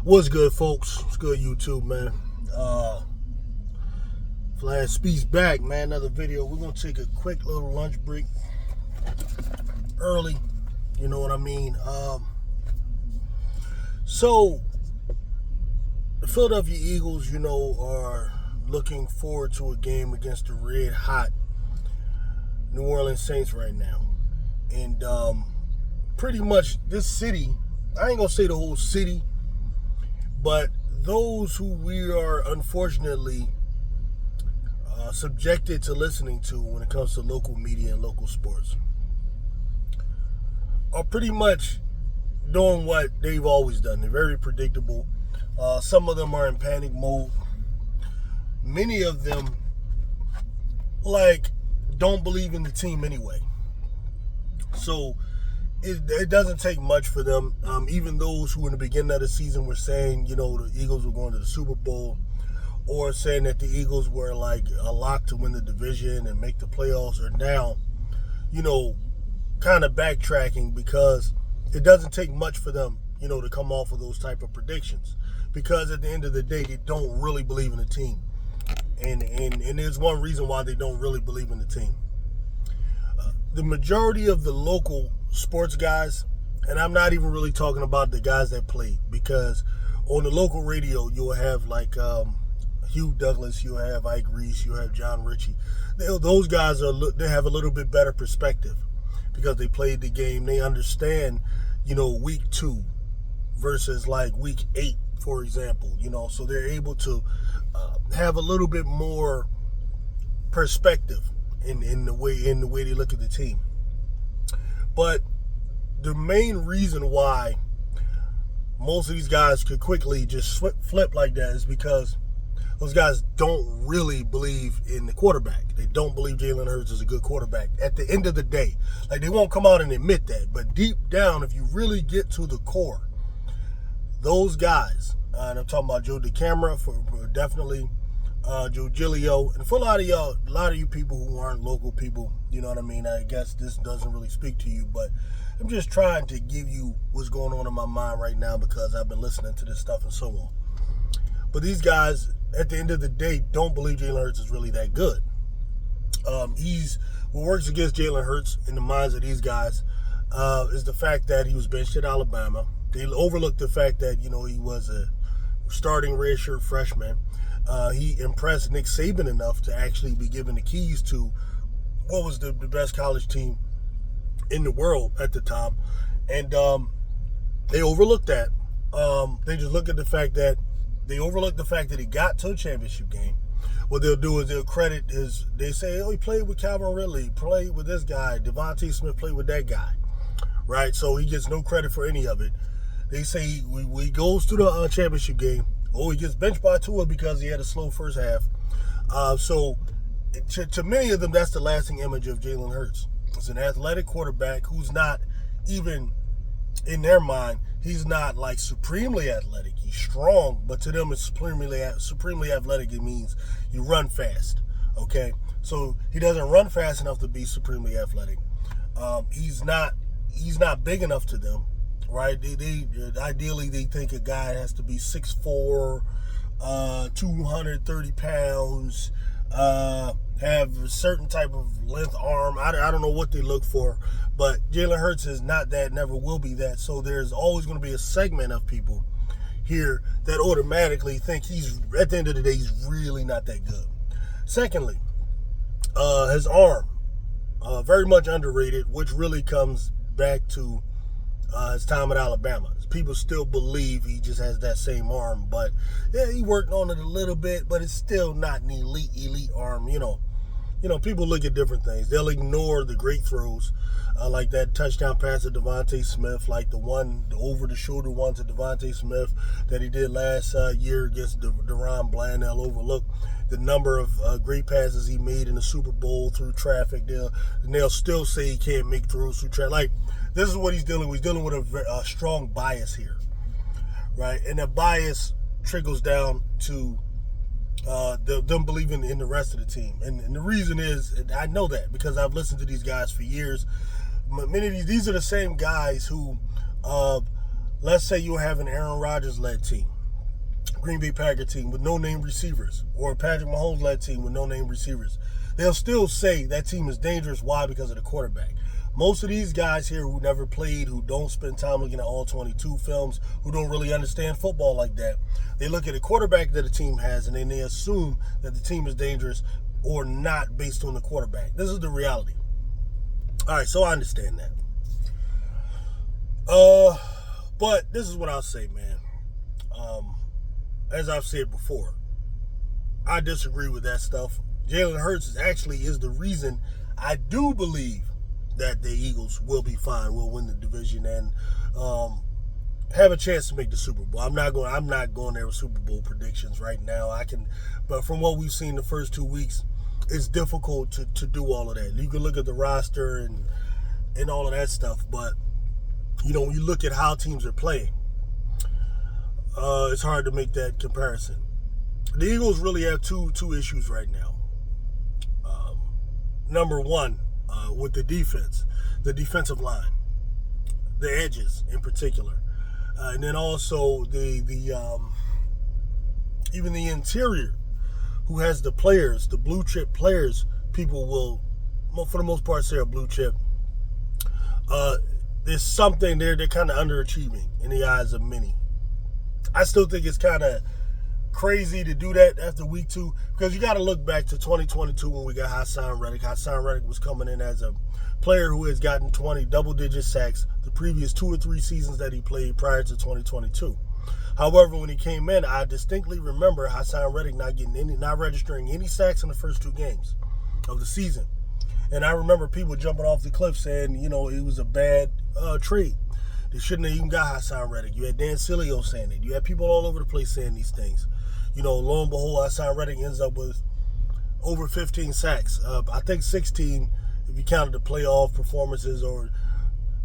What's good, folks? What's good, YouTube, man? Flash Speaks back, man. Another video. We're going to take a quick little lunch break early. You know what I mean? So, the Philadelphia Eagles, are looking forward to a game against the red hot New Orleans Saints right now. And pretty much this city, I ain't going to say the whole city, but those who we are unfortunately subjected to listening to when it comes to local media and local sports are pretty much doing what they've always done. They're very predictable. Some of them are in panic mode. Many of them, don't believe in the team anyway. So it doesn't take much for them. Even those who in the beginning of the season were saying, the Eagles were going to the Super Bowl, or saying that the Eagles were like a lock to win the division and make the playoffs, are now, kind of backtracking, because it doesn't take much for them, to come off of those type of predictions, because at the end of the day, they don't really believe in the team. And there's one reason why they don't really believe in the team. The majority of the local sports guys, and I'm not even really talking about the guys that played, because on the local radio, you'll have Hugh Douglas, you'll have Ike Reese, you'll have John Ritchie. Those guys they have a little bit better perspective because they played the game. They understand, week 2 versus week 8, for example. So they're able to have a little bit more perspective in the way they look at the team. But the main reason why most of these guys could quickly just flip like that is because those guys don't really believe in the quarterback. They don't believe Jalen Hurts is a good quarterback at the end of the day. They won't come out and admit that. But deep down, if you really get to the core, those guys, and I'm talking about Joe DeCamara, for definitely Joe Giglio, and for a lot of you people who aren't local people, you know what I mean? I guess this doesn't really speak to you, but I'm just trying to give you what's going on in my mind right now, because I've been listening to this stuff and so on. But these guys, at the end of the day, don't believe Jalen Hurts is really that good. What works against Jalen Hurts in the minds of these guys is the fact that he was benched at Alabama. They overlooked the fact that, he was a starting redshirt freshman. He impressed Nick Saban enough to actually be given the keys to what was the best college team in the world at the time. And they overlooked that. They just look at the fact that they overlooked the fact that he got to a championship game. What they'll do is they'll credit they say, he played with Calvin Ridley, played with this guy, Devontae Smith played with that guy, right? So he gets no credit for any of it. They say he goes to the championship game. He gets benched by Tua because he had a slow first half. So to many of them, that's the lasting image of Jalen Hurts. It's an athletic quarterback who's not even, in their mind, he's not supremely athletic. He's strong, but to them, it's supremely athletic. It means you run fast. Okay, so he doesn't run fast enough to be supremely athletic. He's not big enough to them, right? They ideally they think a guy has to be 6'4", 230 pounds, have a certain type of length arm. I don't know what they look for, but Jalen Hurts is not that, never will be that. So there's always going to be a segment of people here that automatically think at the end of the day, he's really not that good. Secondly, his arm, very much underrated, which really comes back to his time at Alabama. People still believe he just has that same arm, but yeah, he worked on it a little bit, but it's still not an elite arm. People look at different things. They'll ignore the great throws, like that touchdown pass to Devontae Smith, like the over-the-shoulder one to Devontae Smith that he did last year against DeRon Bland. They'll overlook the number of great passes he made in the Super Bowl through traffic. They'll still say he can't make throws through traffic. This is what he's dealing with. He's dealing with a strong bias here, right? And that bias trickles down to them believing in the rest of the team. And the reason is, I know that because I've listened to these guys for years. Many of these are the same guys who let's say you have an Aaron Rodgers-led team, Green Bay Packer team with no-name receivers, or a Patrick Mahomes-led team with no-name receivers. They'll still say that team is dangerous. Why? Because of the quarterback. Most of these guys here who never played, who don't spend time looking at all 22 films, who don't really understand football like that, they look at the quarterback that the team has and then they assume that the team is dangerous or not based on the quarterback. This is the reality. All right, so I understand that. But this is what I'll say, man. As I've said before, I disagree with that stuff. Jalen Hurts is the reason I do believe that the Eagles will be fine, will win the division, and have a chance to make the Super Bowl. I'm not going there with Super Bowl predictions right now. But from what we've seen the first 2 weeks, it's difficult to do all of that. You can look at the roster and all of that stuff, but when you look at how teams are playing, it's hard to make that comparison. The Eagles really have two issues right now. Number one, with the defense, the defensive line, the edges in particular, and then also even the interior, who has the players, the blue chip players. People will, for the most part, say are blue chip. There's something there. They're kind of underachieving in the eyes of many. I still think it's kind of crazy to do that after week 2, because you got to look back to 2022 when we got Haason Reddick. Haason Reddick was coming in as a player who has gotten 20 double-digit sacks the previous 2 or 3 seasons that he played prior to 2022. However, when he came in, I distinctly remember Haason Reddick not registering any sacks in the first 2 games of the season. And I remember people jumping off the cliff saying, it was a bad trade. They shouldn't have even got Haason Reddick. You had Dan Sileo saying it. You had people all over the place saying these things. Lo and behold, Haason Reddick ends up with over 15 sacks. I think 16 if you counted the playoff performances, or,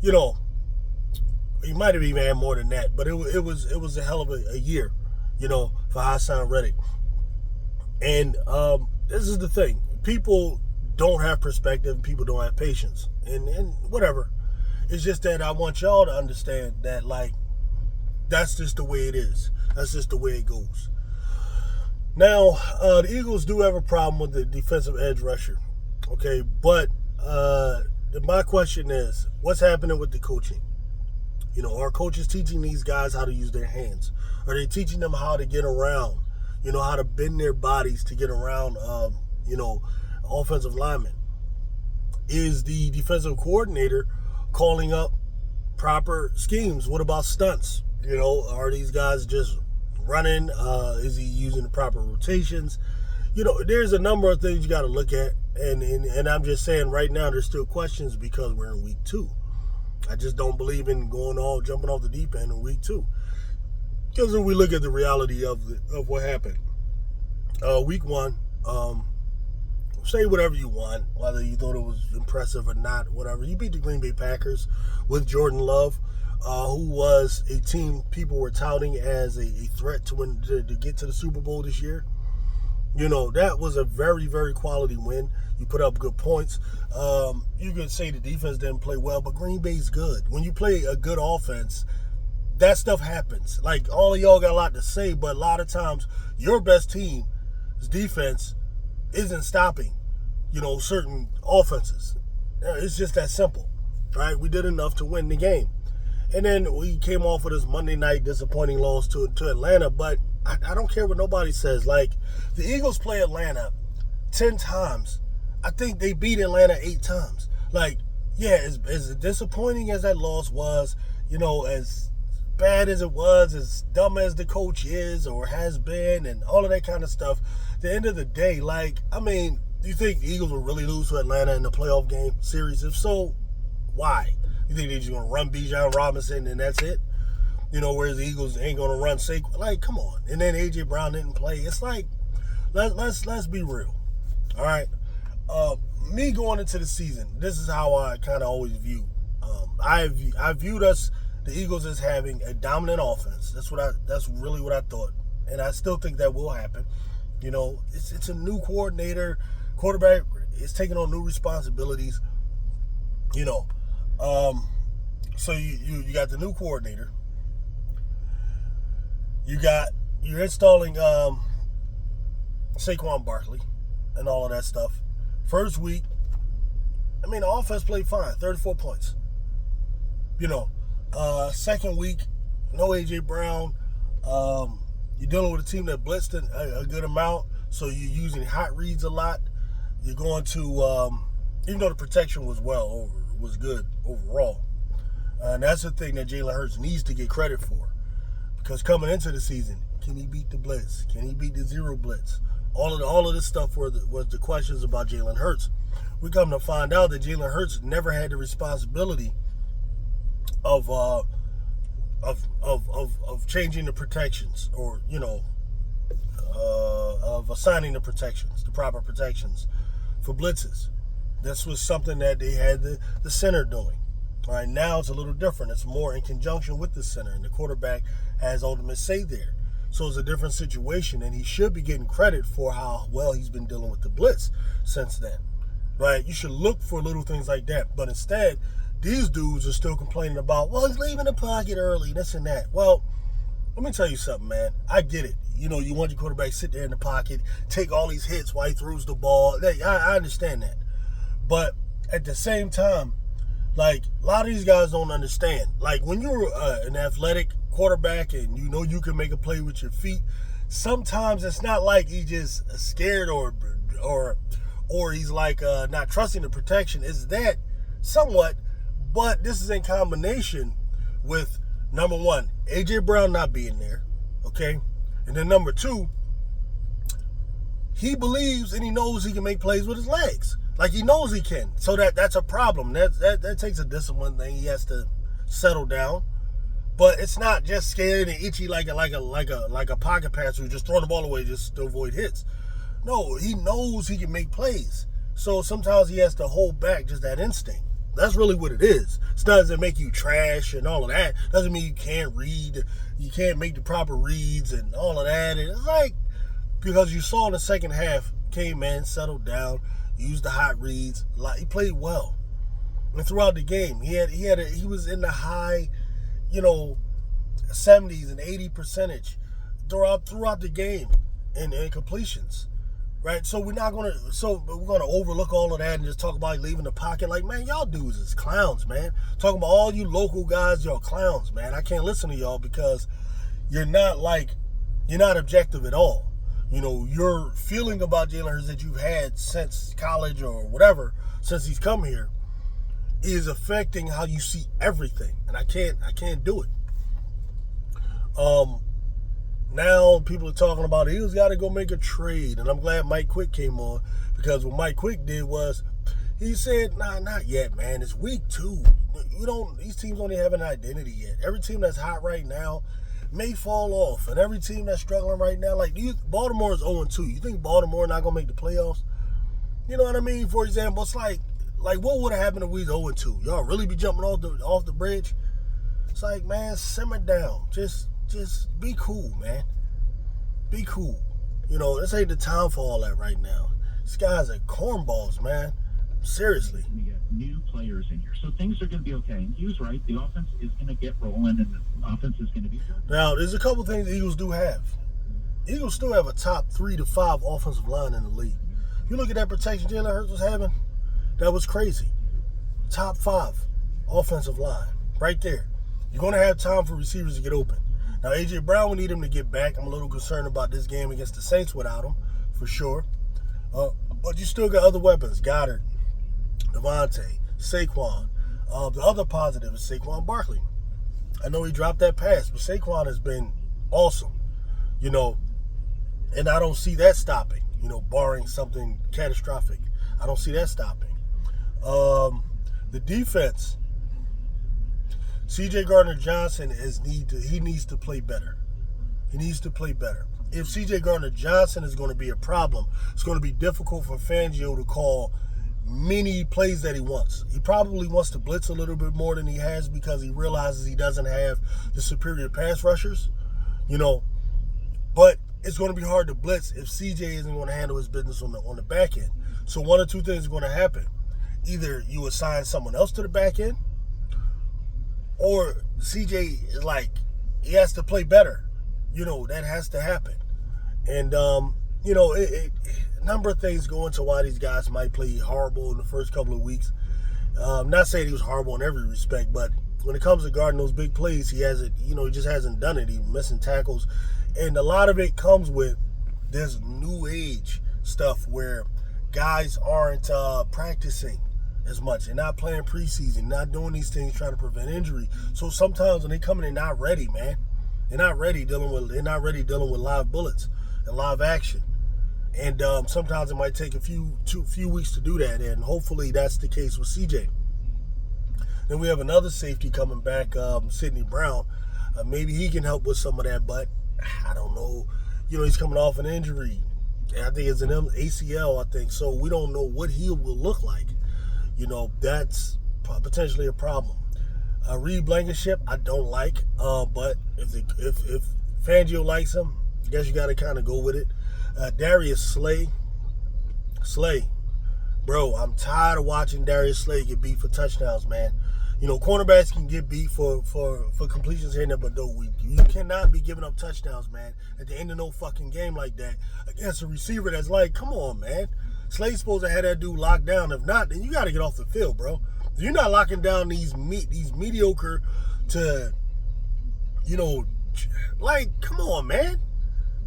he might have even had more than that. But it was a hell of a year, for Haason Reddick. And this is the thing. People don't have perspective. People don't have patience. And whatever. It's just that I want y'all to understand that, that's just the way it is. That's just the way it goes. Now, the Eagles do have a problem with the defensive edge rusher. Okay, but my question is, what's happening with the coaching? Are coaches teaching these guys how to use their hands? Are they teaching them how to get around? How to bend their bodies to get around, offensive linemen? Is the defensive coordinator calling up proper schemes? What about stunts? Are these guys just running? Is he using the proper rotations? There's a number of things you got to look at, and I'm just saying right now there's still questions because we're in week 2. I just don't believe in jumping off the deep end in week 2, because when we look at the reality of what happened, week 1, say whatever you want, whether you thought it was impressive or not, whatever. You beat the Green Bay Packers with Jordan Love, who was a team people were touting as a threat to get to the Super Bowl this year. That was a very, very quality win. You put up good points. You could say the defense didn't play well, but Green Bay's good. When you play a good offense, that stuff happens. All of y'all got a lot to say, but a lot of times your best team's defense isn't stopping, certain offenses. It's just that simple, right? We did enough to win the game. And then we came off with this Monday night disappointing loss to Atlanta, but I don't care what nobody says. The Eagles play Atlanta 10 times. I think they beat Atlanta 8 times. As disappointing as that loss was, as bad as it was, as dumb as the coach is or has been, and all of that kind of stuff, at the end of the day, do you think the Eagles will really lose to Atlanta in the playoff game series? If so, why? You think they're just going to run Bijan Robinson and that's it? Whereas the Eagles ain't going to run Saquon. Come on. And then A.J. Brown didn't play. It's let's be real. All right? Me going into the season, this is how I kind of always view. I viewed the Eagles as having a dominant offense. That's really what I thought. And I still think that will happen. It's a new quarterback is taking on new responsibilities. So you got the new coordinator. you're installing Saquon Barkley and all of that stuff. First week, I mean, the offense played fine, 34 points. Second week, no A.J. Brown. You're dealing with a team that blitzed a good amount, so you're using hot reads a lot. You're going to, even though the protection was good overall. And that's the thing that Jalen Hurts needs to get credit for. Because coming into the season, can he beat the blitz? Can he beat the zero blitz? All of this stuff was the questions about Jalen Hurts. We come to find out that Jalen Hurts never had the responsibility of changing the protections, or of assigning the proper protections for blitzes. This was something that they had the center doing. All right, now it's a little different. It's more in conjunction with the center, and the quarterback has ultimate say there. So it's a different situation, and he should be getting credit for how well he's been dealing with the blitz since then. Right? You should look for little things like that. But instead, these dudes are still complaining about, well, he's leaving the pocket early, this and that. Well, let me tell you something, man. I get it. You want your quarterback to sit there in the pocket, take all these hits while he throws the ball. I understand that. But at the same time, like, a lot of these guys don't understand. Like, when you're an athletic quarterback and you can make a play with your feet, sometimes it's not like he's just scared or he's like not trusting the protection. It's that somewhat, but this is in combination with, number one, A.J. Brown not being there, okay? And then number two, he believes and he knows he can make plays with his legs. Like, he knows he can. So that's a problem. That takes a discipline thing. He has to settle down. But it's not just scared and itchy like a pocket passer who just throwing the ball away just to avoid hits. No, he knows he can make plays. So sometimes he has to hold back just that instinct. That's really what it is. It doesn't make you trash and all of that. It doesn't mean you can't read. You can't make the proper reads and all of that. And it's like, because you saw in the second half, came in, settled down, used the hot reads. He played well. And throughout the game, he was in the high, 70s and 80 percentage throughout the game in completions. Right? So we're gonna overlook all of that and just talk about leaving the pocket. Like, man, y'all dudes is clowns, man. Talking about all you local guys, y'all clowns, man. I can't listen to y'all because you're not objective at all. Your feeling about Jalen Hurts that you've had since college or whatever, since he's come here, is affecting how you see everything. And I can't do it. Now people are talking about he's got to go make a trade. And I'm glad Mike Quick came on, because what Mike Quick did was he said, nah, not yet, man. It's week 2. These teams don't even have an identity yet. Every team that's hot right now may fall off, and every team that's struggling right now, like Baltimore is 0-2. You think Baltimore not gonna make the playoffs? You know what I mean? For example, it's like what would have happened if we was 0-2? Y'all really be jumping off the bridge? It's like, man, simmer down. Just be cool, man. Be cool. This ain't the time for all that right now. These guys are cornballs, man. Seriously. We get new players in here, so things are going to be okay. And Hugh's right. The offense is going to get rolling, and the offense is going to be good. Now, there's a couple things the Eagles do have. Eagles still have a top 3 to 5 offensive line in the league. If you look at that protection Jalen Hurts was having, that was crazy. Top 5 offensive line right there. You're going to have time for receivers to get open. Now, A.J. Brown, we need him to get back. I'm a little concerned about this game against the Saints without him, for sure. But you still got other weapons. Goddard, Devontae, Saquon. The other positive is Saquon Barkley. I know he dropped that pass, but Saquon has been awesome, and I don't see that stopping, barring something catastrophic. I don't see that stopping. The defense, C.J. Gardner-Johnson needs to play better. He needs to play better. If C.J. Gardner-Johnson is going to be a problem, it's going to be difficult for Fangio to call many plays that he wants. He probably wants to blitz a little bit more than he has because he realizes he doesn't have the superior pass rushers, But it's going to be hard to blitz if CJ isn't going to handle his business on the back end. So one of two things are going to happen. Either you assign someone else to the back end, or CJ is he has to play better. that has to happen. And, a number of things go into why these guys might play horrible in the first couple of weeks. Not saying he was horrible in every respect, but when it comes to guarding those big plays, he just hasn't done it. He's missing tackles. And a lot of it comes with this new age stuff where guys aren't practicing as much. They're not playing preseason, not doing these things, trying to prevent injury. So sometimes when they come in, they're not ready, man. They're not ready dealing with live bullets and live action. And sometimes it might take a few weeks to do that, and hopefully that's the case with CJ. Then we have another safety coming back, Sidney Brown. Maybe he can help with some of that, but I don't know. He's coming off an injury. I think it's an ACL, I think. So we don't know what he will look like. That's potentially a problem. Reed Blankenship, I don't like, but if Fangio likes him, I guess you got to kind of go with it. Darius Slay, bro, I'm tired of watching Darius Slay get beat for touchdowns, man. Cornerbacks can get beat for completions here and there, but you cannot be giving up touchdowns, man, at the end of no fucking game like that against a receiver that's like, come on, man. Slay's supposed to have that dude locked down. If not, then you got to get off the field, bro. You're not locking down these mediocre to, come on, man.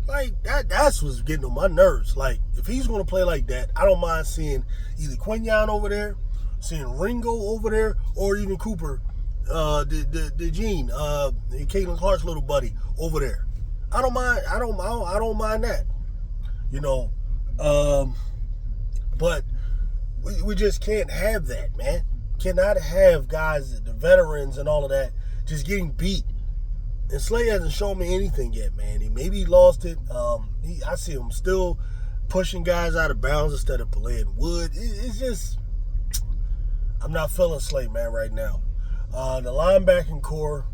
Like, that's what's getting on my nerves. Like, if he's going to play like that, I don't mind seeing either Quinyon over there, seeing Ringo over there, or even Cooper, the Gene, Caitlin Clark's little buddy over there. I don't mind that. But we just can't have that, man. Cannot have guys, the veterans and all of that, just getting beat. And Slay hasn't shown me anything yet, man. Maybe he lost it. I see him still pushing guys out of bounds instead of playing wood. It's just, I'm not feeling Slay, man, right now. The linebacking core,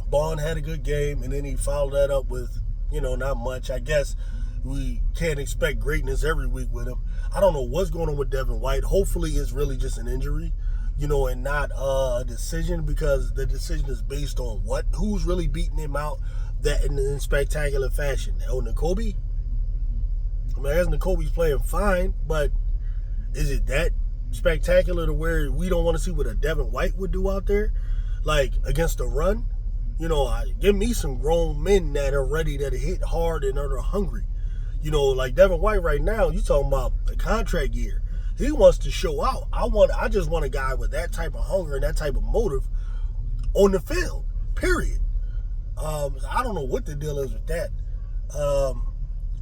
Bond had a good game, and then he followed that up with, not much. I guess we can't expect greatness every week with him. I don't know what's going on with Devin White. Hopefully it's really just an injury, and not a decision, because the decision is based on who's really beating him out that in spectacular fashion. Nakobe? I guess Nakobe's playing fine, but is it that spectacular to where we don't want to see what a Devin White would do out there, like against the run? Give me some grown men that are ready, that hit hard and are hungry. Like Devin White right now, you talking about a contract year. He wants to show out. I just want a guy with that type of hunger and that type of motive on the field, period. I don't know what the deal is with that.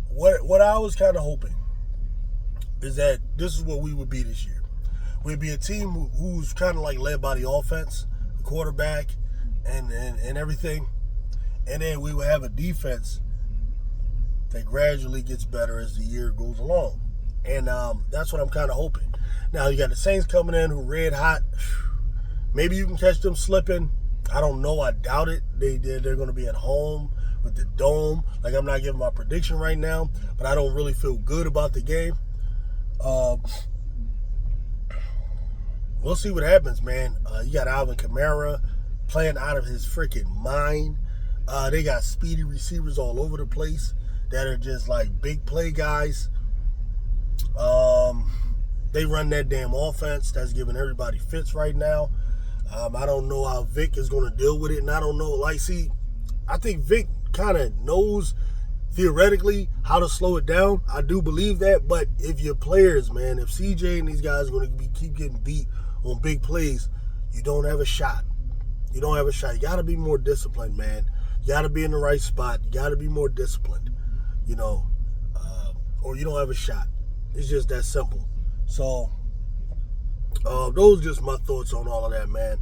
What I was kind of hoping is that this is what we would be this year. We'd be a team who's kind of like led by the offense, the quarterback, and everything. And then we would have a defense that gradually gets better as the year goes along. And that's what I'm kind of hoping. Now, you got the Saints coming in who red hot. Maybe you can catch them slipping. I don't know. I doubt it. They're going to be at home with the dome. Like, I'm not giving my prediction right now, but I don't really feel good about the game. We'll see what happens, man. You got Alvin Kamara playing out of his freaking mind. They got speedy receivers all over the place that are just like big play guys. They run that damn offense that's giving everybody fits right now. I don't know how Vic is going to deal with it, and I don't know. I think Vic kind of knows theoretically how to slow it down. I do believe that, but if your players, man, if CJ and these guys are going to keep getting beat on big plays, you don't have a shot. You don't have a shot. You got to be more disciplined, man. You got to be in the right spot. You got to be more disciplined, or you don't have a shot. It's just that simple. So, those are just my thoughts on all of that, man.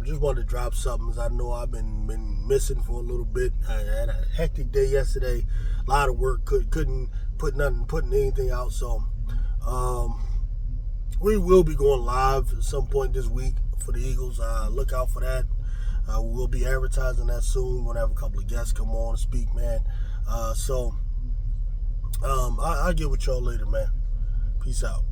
Just wanted to drop something. I know I've been missing for a little bit. I had a hectic day yesterday. A lot of work. Couldn't putting anything out. So, we will be going live at some point this week for the Eagles. Look out for that. We'll be advertising that soon. We're going to have a couple of guests come on and speak, man. I'll get with y'all later, man. Peace out.